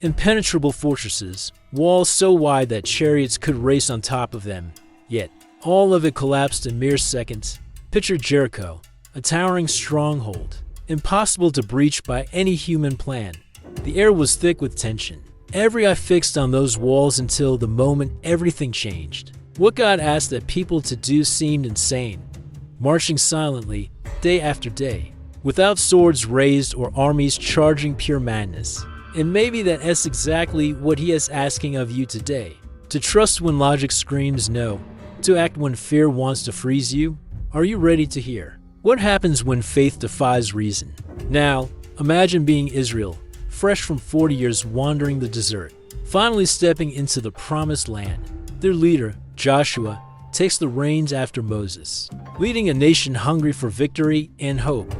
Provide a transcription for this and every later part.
Impenetrable fortresses, walls so wide that chariots could race on top of them. Yet, all of it collapsed in mere seconds. Picture Jericho, a towering stronghold, impossible to breach by any human plan. The air was thick with tension. Every eye fixed on those walls until the moment everything changed. What God asked that people to do seemed insane. Marching silently, day after day, without swords raised or armies charging, pure madness. And maybe that's exactly what He is asking of you today. To trust when logic screams no. To act when fear wants to freeze you. Are you ready to hear what happens when faith defies reason? Now, imagine being Israel, fresh from 40 years wandering the desert, finally stepping into the promised land. Their leader, Joshua, takes the reins after Moses, leading a nation hungry for victory and hope.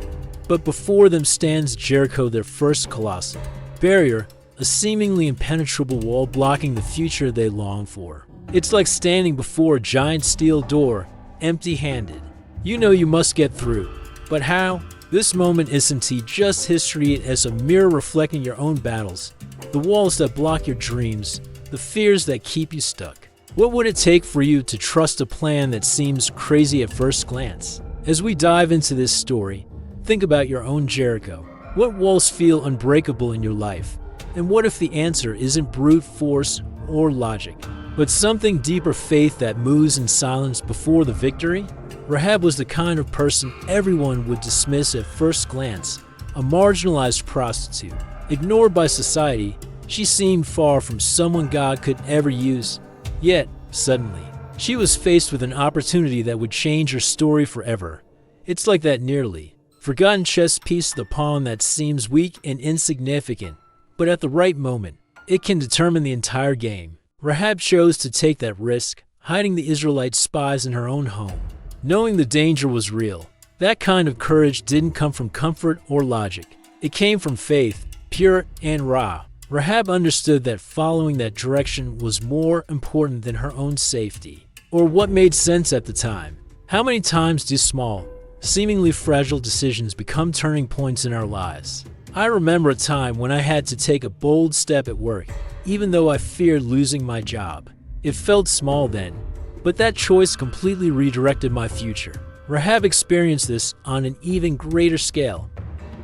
But before them stands Jericho, their first colossal barrier, a seemingly impenetrable wall blocking the future they long for. It's like standing before a giant steel door, empty-handed. You know you must get through. But how? This moment isn't just history as a mirror reflecting your own battles, the walls that block your dreams, the fears that keep you stuck. What would it take for you to trust a plan that seems crazy at first glance? As we dive into this story, think about your own Jericho. What walls feel unbreakable in your life? And what if the answer isn't brute force or logic, but something deeper, faith that moves in silence before the victory? Rahab was the kind of person everyone would dismiss at first glance, a marginalized prostitute. Ignored by society, she seemed far from someone God could ever use. Yet, suddenly, she was faced with an opportunity that would change her story forever. It's like that nearly forgotten chess piece, the pawn that seems weak and insignificant, but at the right moment, it can determine the entire game. Rahab chose to take that risk, hiding the Israelite spies in her own home, knowing the danger was real. That kind of courage didn't come from comfort or logic. It came from faith, pure and raw. Rahab understood that following that direction was more important than her own safety, or what made sense at the time. How many times do small, seemingly fragile decisions become turning points in our lives? I remember a time when I had to take a bold step at work, even though I feared losing my job. It felt small then, but that choice completely redirected my future. Rahab experienced this on an even greater scale.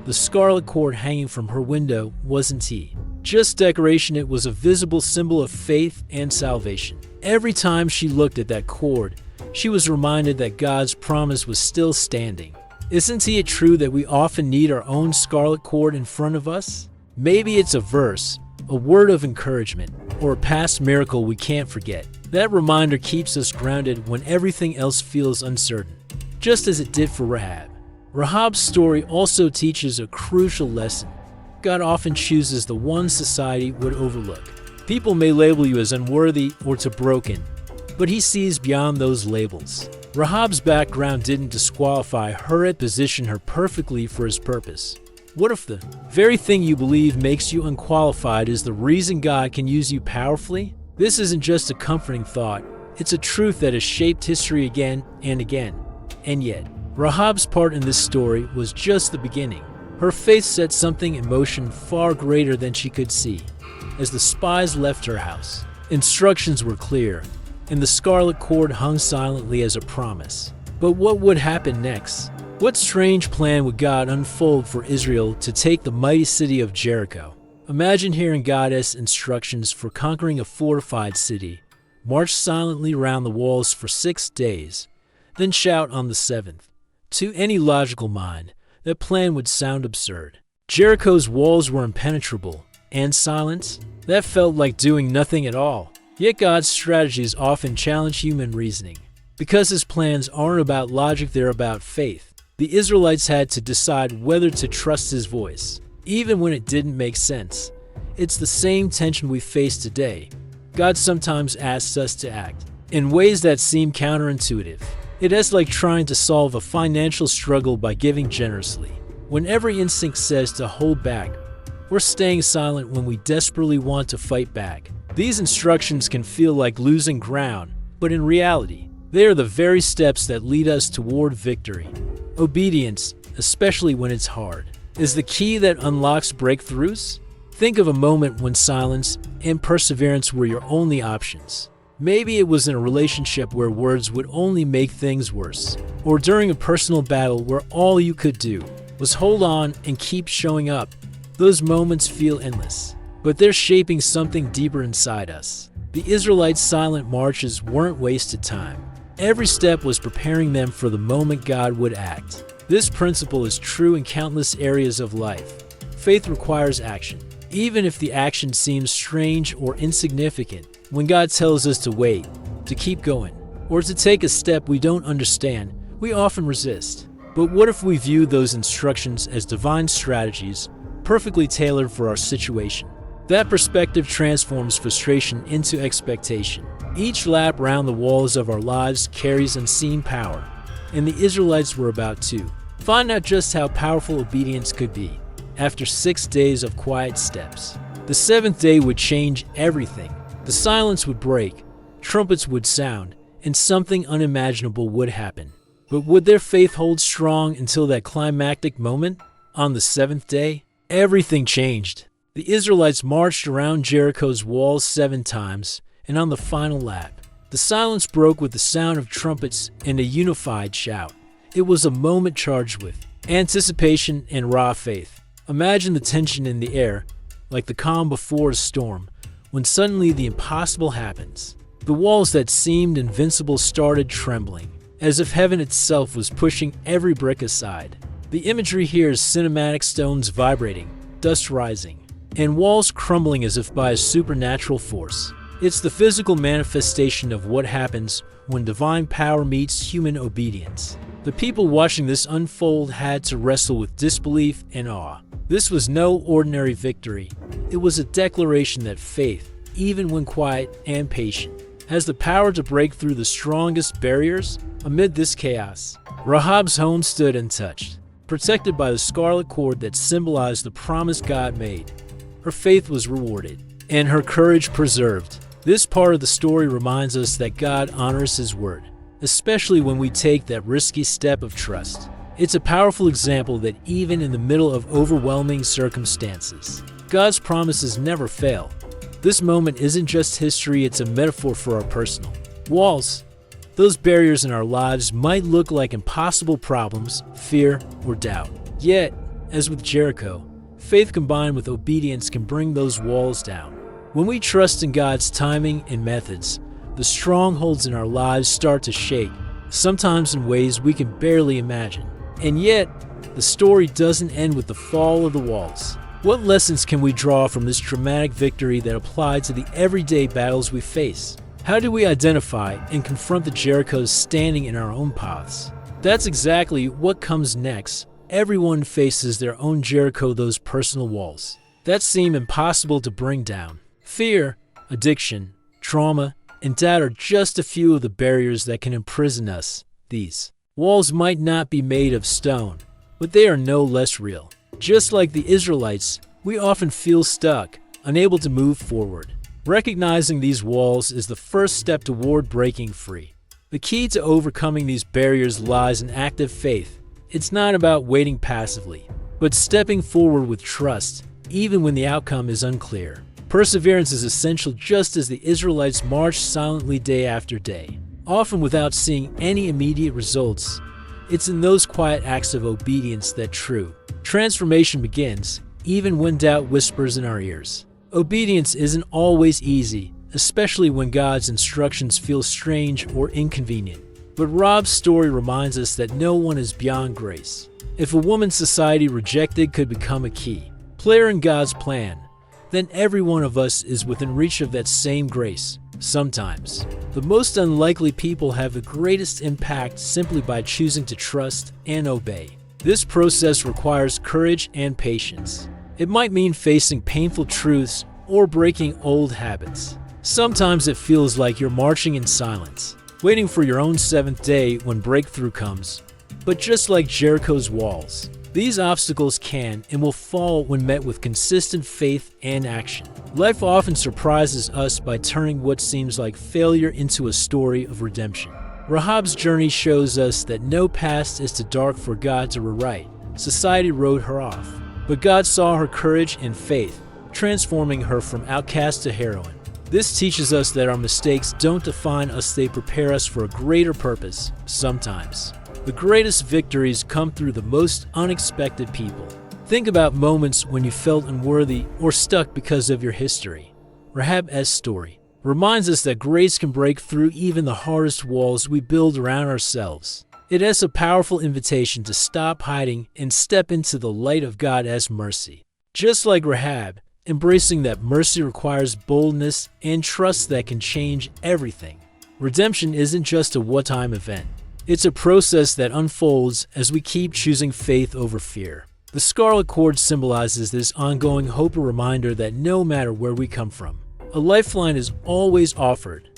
The scarlet cord hanging from her window wasn't just decoration, it was a visible symbol of faith and salvation. Every time she looked at that cord, she was reminded that God's promise was still standing. Isn't it true that we often need our own scarlet cord in front of us? Maybe it's a verse, a word of encouragement, or a past miracle we can't forget. That reminder keeps us grounded when everything else feels uncertain, just as it did for Rahab. Rahab's story also teaches a crucial lesson. God often chooses the one society would overlook. People may label you as unworthy or too broken, but He sees beyond those labels. Rahab's background didn't disqualify her, it positioned her perfectly for His purpose. What if the very thing you believe makes you unqualified is the reason God can use you powerfully? This isn't just a comforting thought, it's a truth that has shaped history again and again. And yet, Rahab's part in this story was just the beginning. Her faith set something in motion far greater than she could see. As the spies left her house, instructions were clear, and the scarlet cord hung silently as a promise. But what would happen next? What strange plan would God unfold for Israel to take the mighty city of Jericho? Imagine hearing God's instructions for conquering a fortified city. March silently around the walls for 6 days, then shout on the 7th. To any logical mind, that plan would sound absurd. Jericho's walls were impenetrable, and silence? That felt like doing nothing at all. Yet God's strategies often challenge human reasoning. Because His plans aren't about logic, they're about faith. The Israelites had to decide whether to trust His voice, even when it didn't make sense. It's the same tension we face today. God sometimes asks us to act in ways that seem counterintuitive. It is like trying to solve a financial struggle by giving generously, when every instinct says to hold back, or staying silent when we desperately want to fight back. These instructions can feel like losing ground, but in reality, they are the very steps that lead us toward victory. Obedience, especially when it's hard, is the key that unlocks breakthroughs. Think of a moment when silence and perseverance were your only options. Maybe it was in a relationship where words would only make things worse, or during a personal battle where all you could do was hold on and keep showing up. Those moments feel endless, but they're shaping something deeper inside us. The Israelites' silent marches weren't wasted time. Every step was preparing them for the moment God would act. This principle is true in countless areas of life. Faith requires action, even if the action seems strange or insignificant. When God tells us to wait, to keep going, or to take a step we don't understand, we often resist. But what if we view those instructions as divine strategies, perfectly tailored for our situation? That perspective transforms frustration into expectation. Each lap round the walls of our lives carries unseen power, and the Israelites were about to find out just how powerful obedience could be. After 6 days of quiet steps, the seventh day would change everything. The silence would break, trumpets would sound, and something unimaginable would happen. But would their faith hold strong until that climactic moment? On the seventh day, everything changed. The Israelites marched around Jericho's walls 7 times, and on the final lap, the silence broke with the sound of trumpets and a unified shout. It was a moment charged with anticipation and raw faith. Imagine the tension in the air, like the calm before a storm, when suddenly the impossible happens. The walls that seemed invincible started trembling, as if heaven itself was pushing every brick aside. The imagery here is cinematic: stones vibrating, dust rising, and walls crumbling as if by a supernatural force. It's the physical manifestation of what happens when divine power meets human obedience. The people watching this unfold had to wrestle with disbelief and awe. This was no ordinary victory. It was a declaration that faith, even when quiet and patient, has the power to break through the strongest barriers. Amid this chaos, Rahab's home stood untouched, protected by the scarlet cord that symbolized the promise God made. Her faith was rewarded, and her courage preserved. This part of the story reminds us that God honors His word, especially when we take that risky step of trust. It's a powerful example that even in the middle of overwhelming circumstances, God's promises never fail. This moment isn't just history, it's a metaphor for our personal walls. Those barriers in our lives might look like impossible problems, fear, or doubt. Yet, as with Jericho, faith combined with obedience can bring those walls down. When we trust in God's timing and methods, the strongholds in our lives start to shake, sometimes in ways we can barely imagine. And yet, the story doesn't end with the fall of the walls. What lessons can we draw from this dramatic victory that apply to the everyday battles we face? How do we identify and confront the Jerichos standing in our own paths? That's exactly what comes next. Everyone faces their own Jericho, those personal walls that seem impossible to bring down. Fear, addiction, trauma, and doubt are just a few of the barriers that can imprison us. These walls might not be made of stone, but they are no less real. Just like the Israelites, we often feel stuck, unable to move forward. Recognizing these walls is the first step toward breaking free. The key to overcoming these barriers lies in active faith. It's not about waiting passively, but stepping forward with trust, even when the outcome is unclear. Perseverance is essential, just as the Israelites marched silently day after day, often without seeing any immediate results. It's in those quiet acts of obedience that true transformation begins, even when doubt whispers in our ears. Obedience isn't always easy, especially when God's instructions feel strange or inconvenient. But Rob's story reminds us that no one is beyond grace. If a woman society rejected could become a key player in God's plan, then every one of us is within reach of that same grace. Sometimes, the most unlikely people have the greatest impact simply by choosing to trust and obey. This process requires courage and patience. It might mean facing painful truths or breaking old habits. Sometimes it feels like you're marching in silence, waiting for your own seventh day when breakthrough comes. But just like Jericho's walls, these obstacles can and will fall when met with consistent faith and action. Life often surprises us by turning what seems like failure into a story of redemption. Rahab's journey shows us that no past is too dark for God to rewrite. Society wrote her off, but God saw her courage and faith, transforming her from outcast to heroine. This teaches us that our mistakes don't define us, they prepare us for a greater purpose. Sometimes, the greatest victories come through the most unexpected people. Think about moments when you felt unworthy or stuck because of your history. Rahab's story reminds us that grace can break through even the hardest walls we build around ourselves. It is a powerful invitation to stop hiding and step into the light of God's mercy. Just like Rahab, embracing that mercy requires boldness and trust that can change everything. Redemption isn't just a one-time event. It's a process that unfolds as we keep choosing faith over fear. The scarlet cord symbolizes this ongoing hope, a reminder that no matter where we come from, a lifeline is always offered.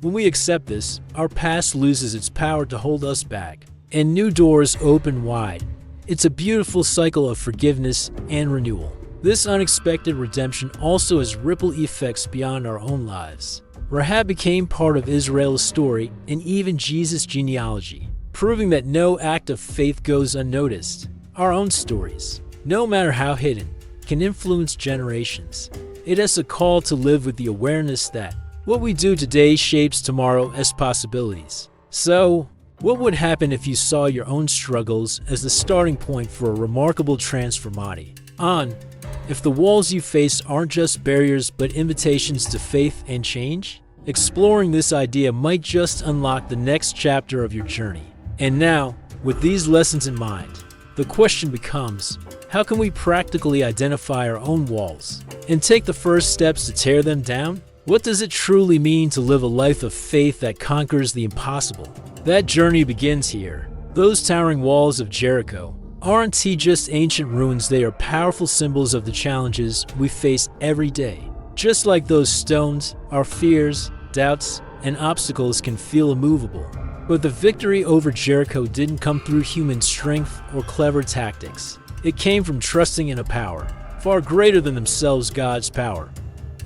When we accept this, our past loses its power to hold us back, and new doors open wide. It's a beautiful cycle of forgiveness and renewal. This unexpected redemption also has ripple effects beyond our own lives. Rahab became part of Israel's story and even Jesus' genealogy, proving that no act of faith goes unnoticed. Our own stories, no matter how hidden, can influence generations. It is a call to live with the awareness that what we do today shapes tomorrow as possibilities. So, what would happen if you saw your own struggles as the starting point for a remarkable transformation? If the walls you face aren't just barriers but invitations to faith and change? Exploring this idea might just unlock the next chapter of your journey. And now, with these lessons in mind, the question becomes, how can we practically identify our own walls and take the first steps to tear them down? What does it truly mean to live a life of faith that conquers the impossible? That journey begins here. Those towering walls of Jericho aren't just ancient ruins, they are powerful symbols of the challenges we face every day. Just like those stones, our fears, doubts, and obstacles can feel immovable. But the victory over Jericho didn't come through human strength or clever tactics. It came from trusting in a power far greater than themselves, God's power.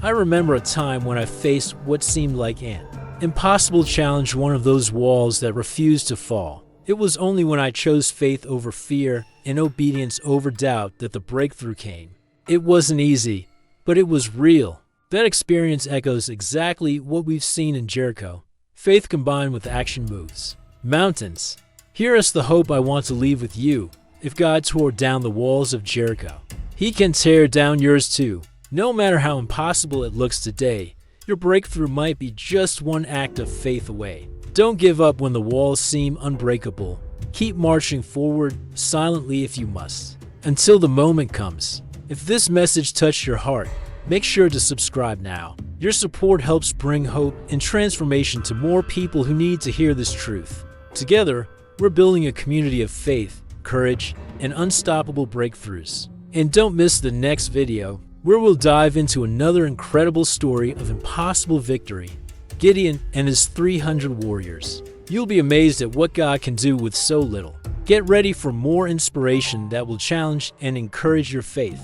I remember a time when I faced what seemed like an impossible challenge, one of those walls that refused to fall. It was only when I chose faith over fear and obedience over doubt that the breakthrough came. It wasn't easy, but it was real. That experience echoes exactly what we've seen in Jericho. Faith combined with action moves mountains. Here is the hope I want to leave with you. If God tore down the walls of Jericho, He can tear down yours too. No matter how impossible it looks today, your breakthrough might be just one act of faith away. Don't give up when the walls seem unbreakable. Keep marching forward, silently if you must, until the moment comes. If this message touched your heart, make sure to subscribe now. Your support helps bring hope and transformation to more people who need to hear this truth. Together, we're building a community of faith, courage, and unstoppable breakthroughs. And don't miss the next video, where we'll dive into another incredible story of impossible victory, Gideon and his 300 warriors. You'll be amazed at what God can do with so little. Get ready for more inspiration that will challenge and encourage your faith.